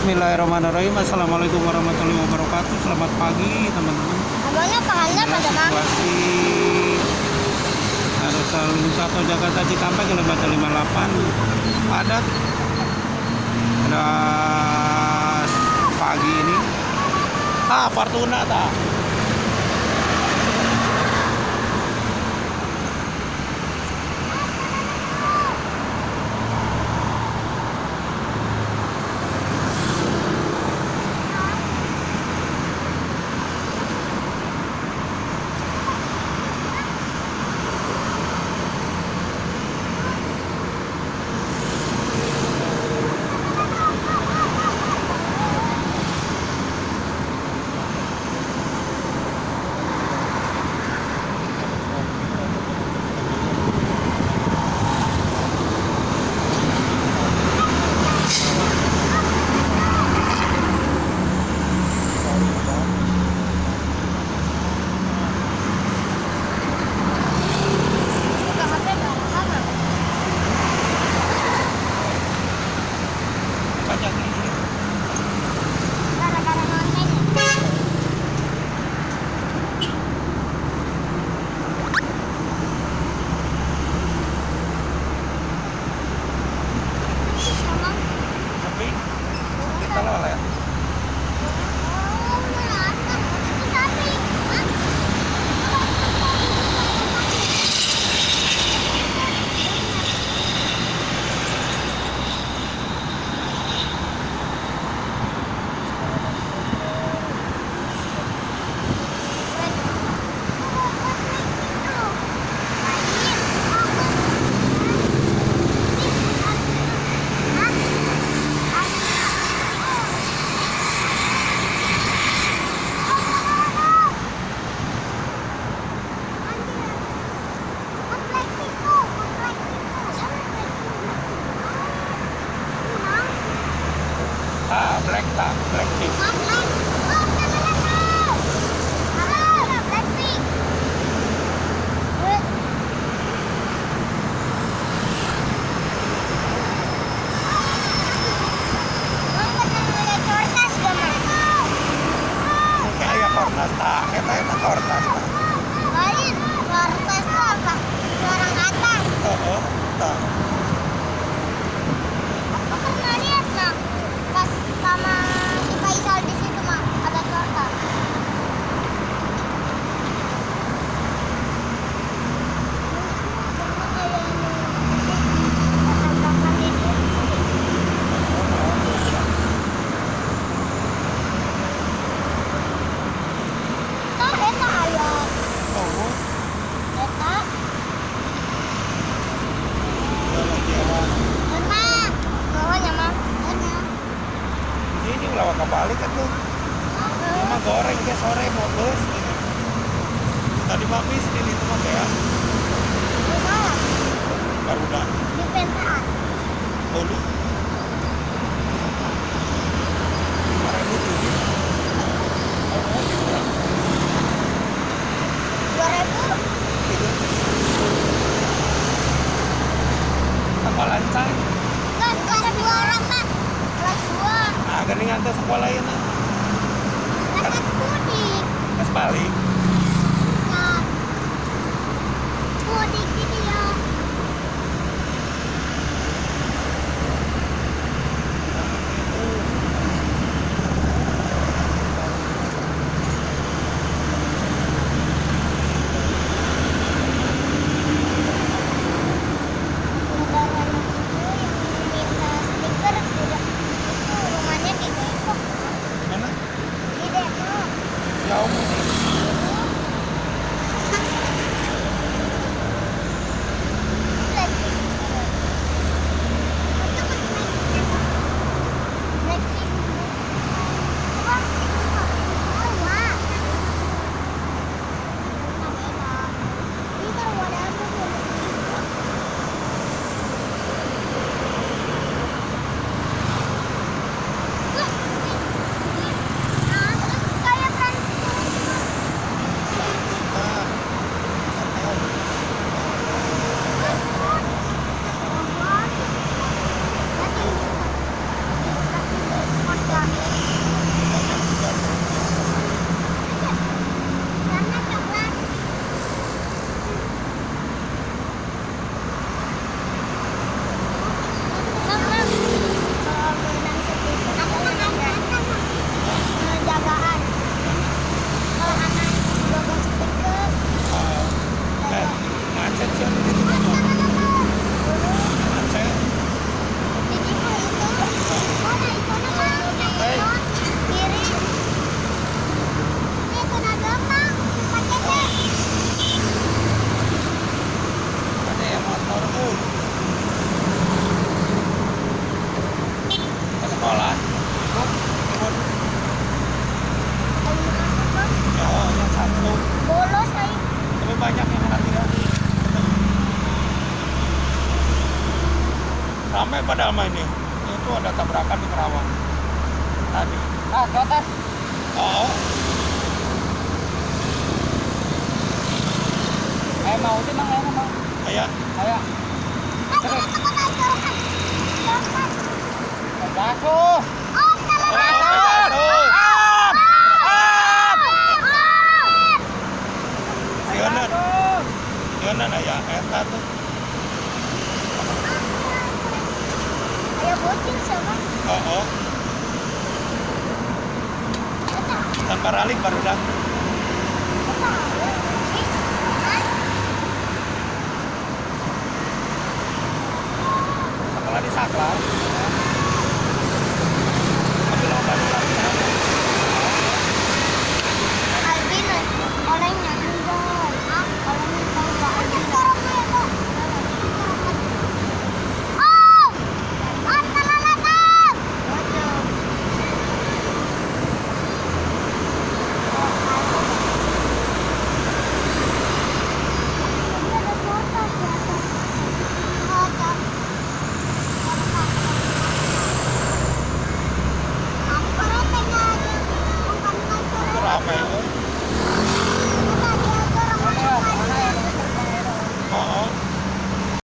Bismillahirrahmanirrahim. Assalamualaikum warahmatullahi wabarakatuh. Selamat pagi teman-teman. Abangnya pahalnya pada mana? Situasi arus lalu lintas tol Jakarta Cikampek kilometer 58 padat. Ada pagi ini. Fortuna tak? Gara-gara nonton. Emang? Tapi kita loleh. Oh, merata. Itu sapi. Hah? Blackpink. Kayak Kornas tak, kita Kornas tak. Oh, tak. Sama si Faisal di situ mah ada tortas. Oh, ini lawak kebalik kan tuh. Ini mah goreng ke sore mau bus. Tadi mami sendiri itu mah kayak Garuda. Di pentas. Olu. Kemarin itu. Oh, gitu. 2000. Sama lancang. Kan kelas 2 orang kan. Kelas 2. Nah, geningan tuh sekolah ya nah. Kan mudik. Pas balik. Kan. Mudik gitu ya. Rumahnya di Depok. Mana? Di Depok. Jauh nih. Ramai padahal mah ini. Itu ada tabrakan di Kerawang tadi. Ah, ke atas. Oh, Mau sih mang, mang. ayah. Ayo. Aduh, teman jauhan. Jauhan. Jatuh. Oh, salah. Oh, Pegasus. Sionan, sionan ayah. Eta tuh. Ayo bocil sama. Oh. Tanpa ralik baru dah. Apa?